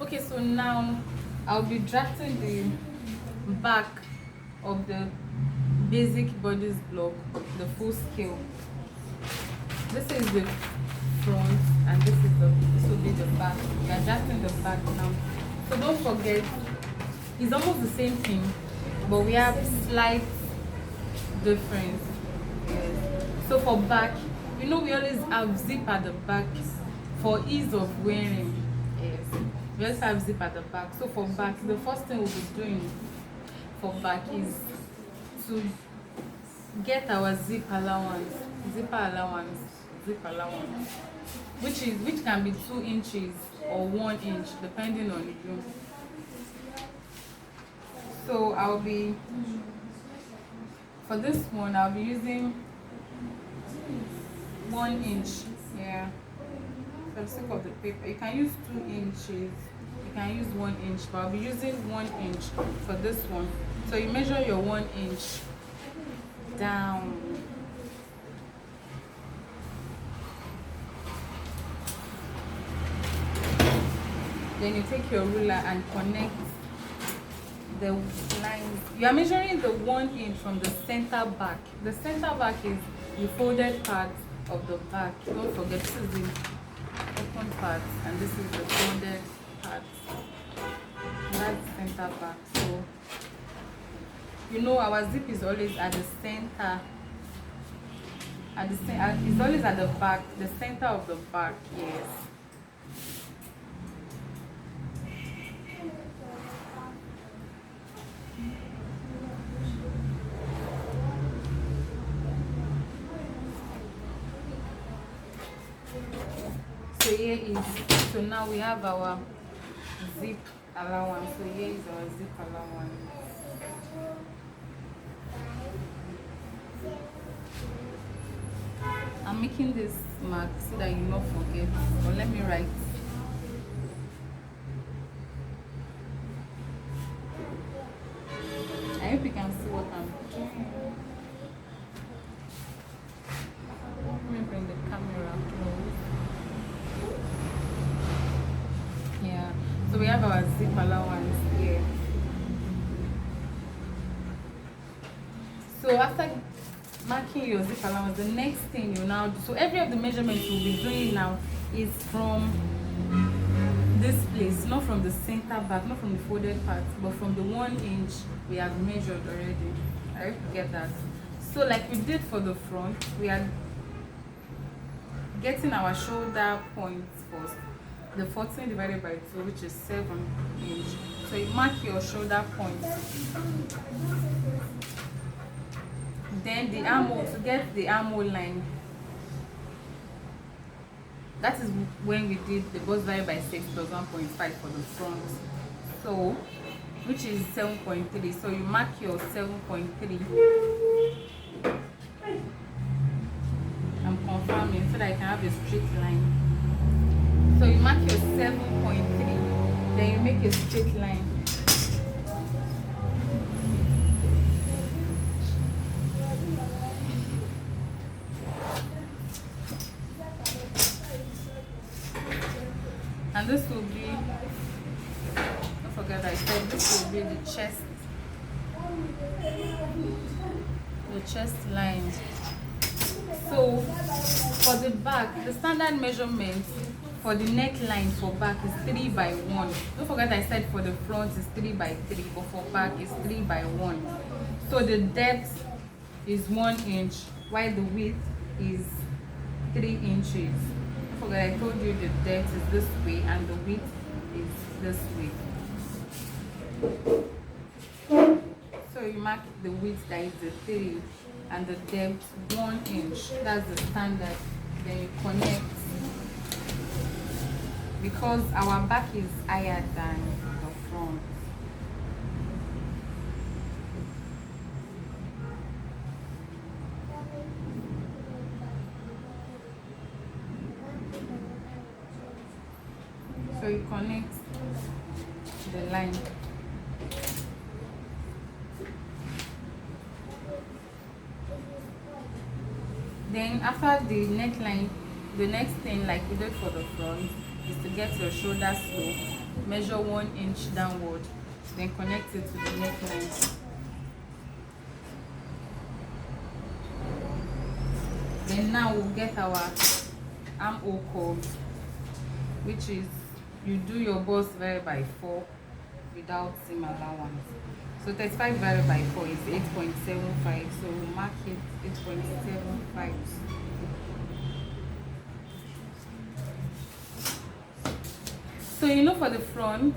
Okay, so now I'll be drafting the back of the basic bodice block, the full scale. This is the front and this will be the back. We are drafting the back now. So don't forget, it's almost the same thing, but we have slight difference. Yes. So for back, we always have zip at the back for ease of wearing. Yes. We also have zip at the back. So for back, the first thing we'll be doing for back is to get our zipper allowance, which can be 2 inches or 1 inch depending on you. So for this one I'll be using 1 inch. Yeah, for the sake of the paper you can use 2 inches, you can use 1 inch, but I'll be using 1 inch for this one. So you measure your 1 inch down. Then you take your ruler and connect the lines. You are measuring the 1 inch from the center back. The center back is the folded part of the back. Don't forget, this is the open part and this is the folded part. That's center back. So our zip is always at the center. It's always at the back, the center of the back. Yes. So now we have our zip allowance. So here is our zip allowance. I'm making this mark so that you not forget. But let me write. I hope you can see what I'm doing. Let me bring the camera close. Yeah. So we have our zip allowance here. So after marking your zip allowance, the next thing you now do, so every of the measurements you'll be doing now is from this place, not from the center back, not from the folded part, but from the 1 inch we have measured already. I hope you get that. So like we did for the front, we are getting our shoulder points first, the 14 divided by 2, which is 7 inch. So you mark your shoulder points. Then the armhole, to get the armhole line, that is when we did the bust divided by 6 plus 1.5 for the front. So which is 7.3. So you mark your 7.3. I'm confirming so that I can have a straight line. So you mark your 7.3, then you make a straight line. And this will be, don't forget I said this will be the chest line. So for the back, the standard measurement for the neckline for back is 3 by 1. Don't forget I said for the front is 3 by 3, but for back is 3 by 1. So the depth is 1 inch, while the width is 3 inches. Don't forget I told you the depth is this way and the width is this way. So you mark the width, that is the 3, and the depth 1 inch. That's the standard. Then you connect, because our back is higher than the front. So you connect the line. Then after the neckline, the next thing like we did for the front is to get your shoulder slope. measure 1 inch downward, then connect it to the neckline. Then now we'll get our armhole curve, which is you do your bust divided by 4 without seam allowance. So 35 divided by 4 is 8.75. So we'll mark it 8.75. So you know, for the front,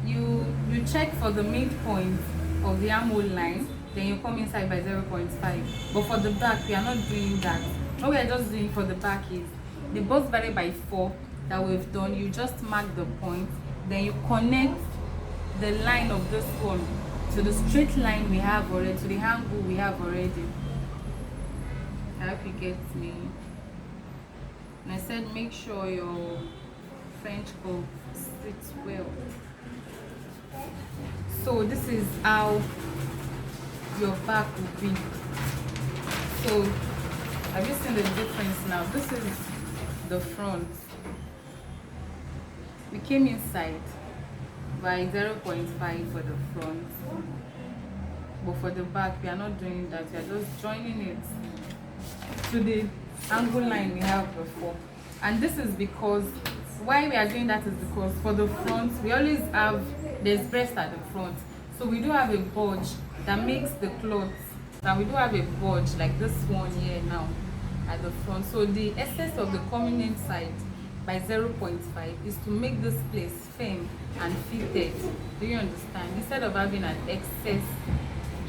you check for the midpoint of the armhole line, then you come inside by 0.5. But for the back, we are not doing that. What we are just doing for the back is the bust divided by 4 that we've done. You just mark the point, then you connect the line of this one to the straight line we have already, to the angle we have already. I hope you get me. And I said make sure your French curve sits well. So this is how your back will be. So have you seen the difference now? This is the front. We came inside by 0.5 for the front, but for the back we are not doing that. We are just joining it to the angle line we have before. And this is because why we are doing that is because for the front we always have, there's breast at the front, so we do have a bulge that makes the cloth, and we do have a bulge like this one here now at the front. So the essence of the coming inside by 0.5 is to make this place firm and fitted. Do you understand? Instead of having an excess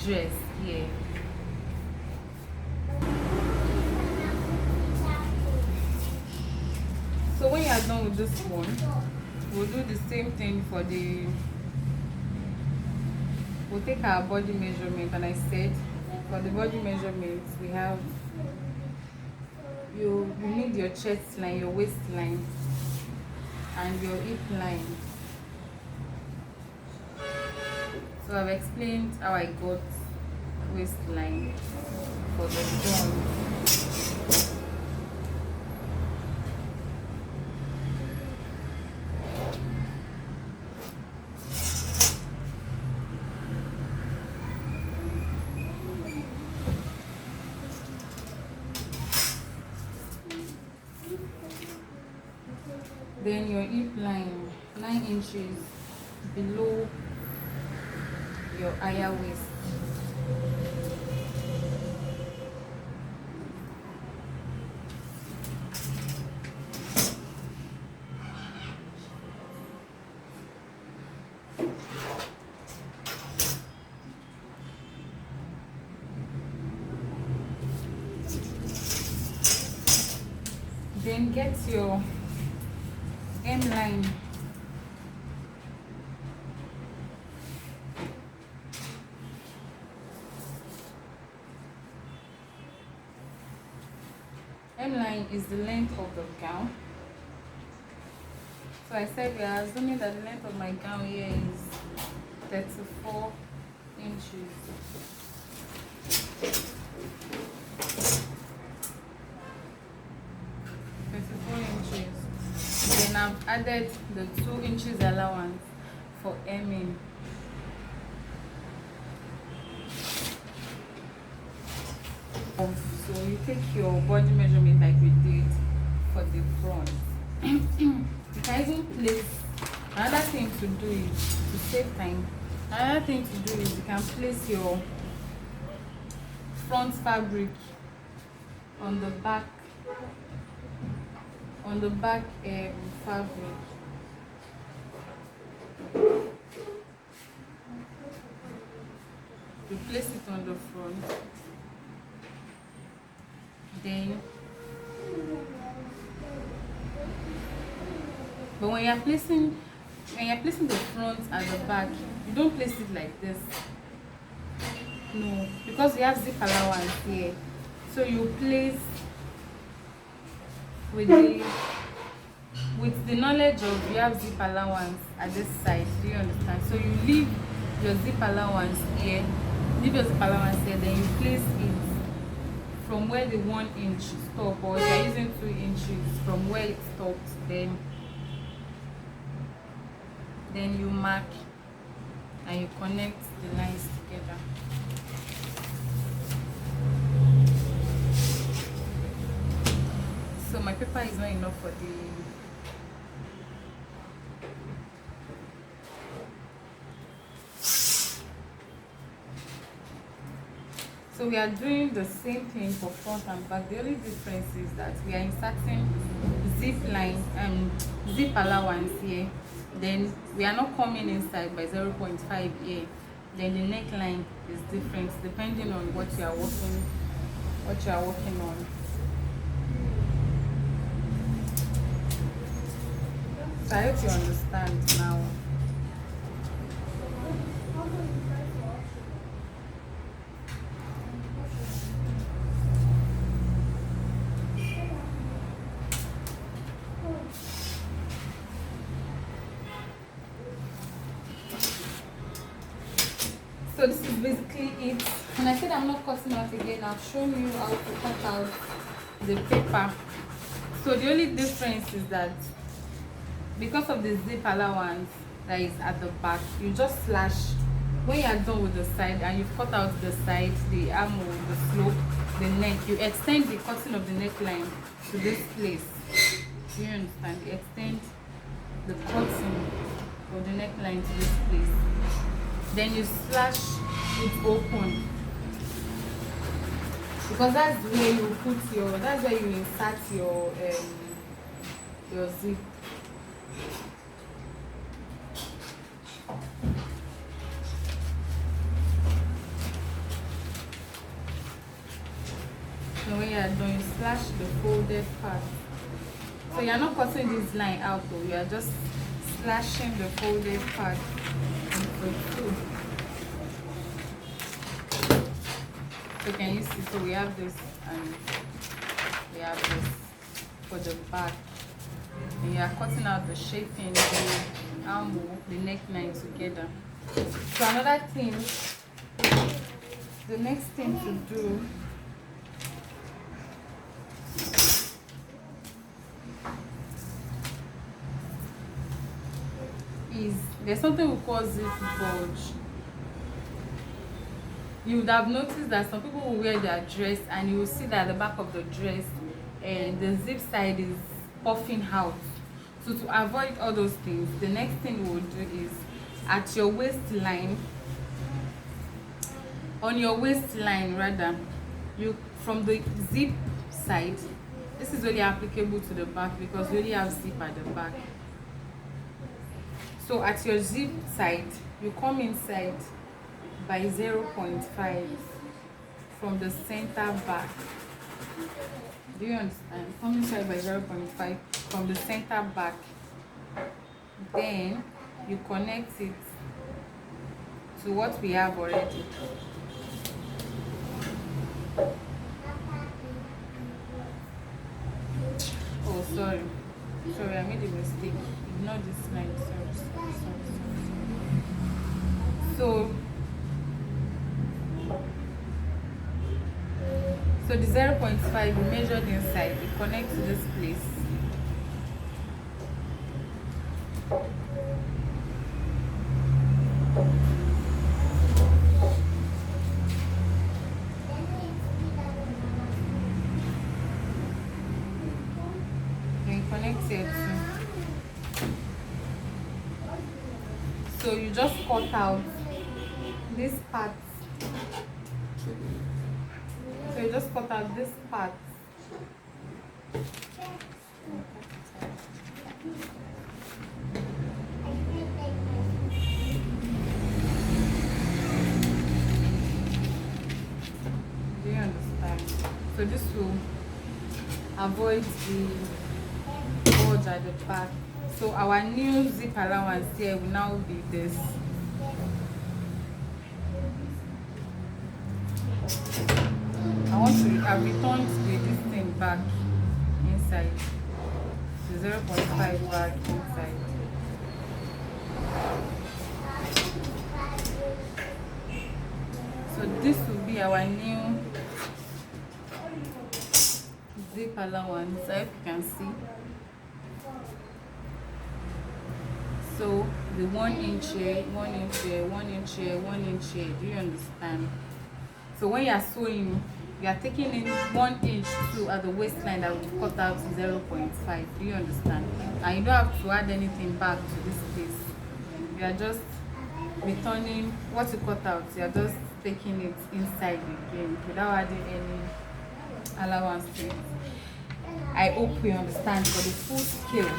dress here. So when you are done with this one, we'll do the same thing for the, we'll take our body measurement. And I said for the body measurement we have, you need your chest line, your waistline, and your hip line. So I've explained how I got waistline for the front. Then your hip line 9 inches below your higher waist. Then get your M line. M line is the length of the gown. So I said we are assuming that the length of my gown here is 34 inches. Then I've added the 2 inches allowance for hemming. So you take your body measurement like we did for the front. You can even place, another thing to do is to save time. Another thing to do is you can place your front fabric on the back fabric. You place it on the front, then but when you're placing the front at the back, you don't place it like this. No, because we have zip allowance here, so you place with the knowledge of you have zip allowance at this side. Do you understand? So you leave your zip allowance here, then you place it from where the 1 inch stop, or if you're using 2 inches from where it stops, then then you mark and you connect the lines together. So my paper is not enough for the so we are doing the same thing for front and back. The only difference is that we are inserting zip line and zip allowance here. Then we are not coming inside by 0.5 here. Then the neckline is different depending on what you are working on. So I hope you understand now. So this is basically it. When I said I'm not cutting out again, I've shown you how to cut out the paper. So the only difference is that because of the zip allowance that is at the back, you just slash when you are done with the side and you've cut out the side, the armhole, the slope, the neck. You extend the cutting of the neckline to this place. Do you understand? You extend the cutting of the neckline to this place. Then you slash it open, because that's where you put your, that's where you insert your zip. So when you are done, you slash the folded part. So you are not cutting this line out though, you are just slashing the folded part. So can you see? So we have this and we have this for the back. And you are cutting out the shaping, the armhole, the neckline together. So another thing, the next thing to do is, there's something we call zip bulge. You would have noticed that some people will wear their dress and you will see that at the back of the dress and the zip side is puffing out. So to avoid all those things, the next thing we will do is at your waistline, on your waistline rather, you from the zip side, this is only applicable to the back because we only have zip at the back. So at your zip side, you come inside by 0.5 from the center back. Do you understand? Come inside by 0.5 from the center back. Then you connect it to what we have already. Oh, sorry, I made a mistake. Ignore this line. Sorry. So the 0.5 we measured inside, it connects to this place. And connect here too. So you just cut out this part. So you just cut out this part. Do you understand? So this will avoid the bulge at the back. So our new zip allowance here will now be this. I've returned this thing back inside, the 0.5 back inside. So this will be our new zip allowance. I hope you can see. So the 1 inch here, 1 inch here, 1 inch here, 1 inch here. Do you understand? So when you are sewing, you are taking in 1 inch too at the waistline that will cut out 0.5. Do you understand? And you don't have to add anything back to this place. You are just returning what you cut out. You are just taking it inside again without adding any allowance to it. I hope you understand for the full scale.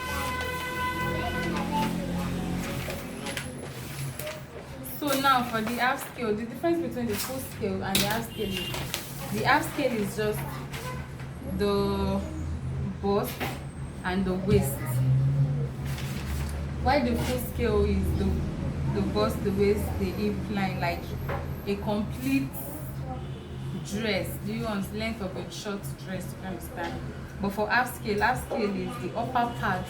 So now for the half scale, the difference between the full scale and the half scale is the half scale is just the bust and the waist, while the full scale is the bust, the waist, the hip line, like a complete dress. Do you want length of a short dress? You understand? But for half scale is the upper part.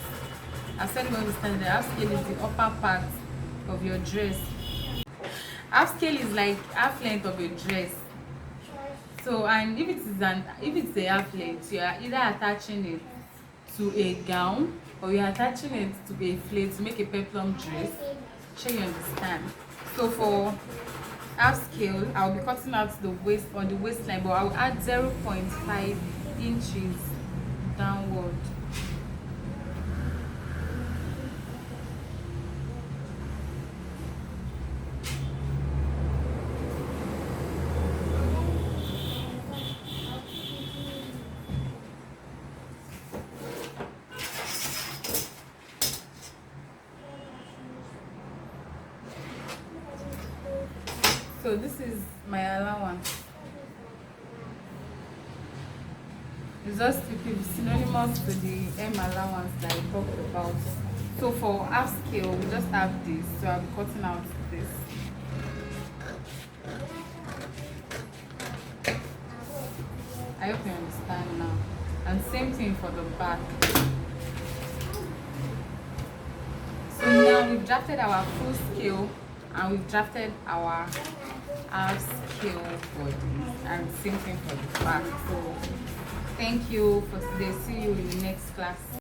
I said you understand the half scale is the upper part of your dress. Half scale is like half length of a dress. So, and if it's a half length, you are either attaching it to a gown or you're attaching it to a flat to make a peplum dress. Sure you understand? So for half scale, I'll be cutting out the waist on the waistline, but I'll add 0.5 inches downward. So this is my allowance. It's just synonymous to the M allowance that I talked about. So for half scale, we just have this. So I'll be cutting out this. I hope you understand now. And same thing for the back. So now we've drafted our full scale and we've drafted our half scale bodies, and same thing for the back. So thank you for today. See you in the next class.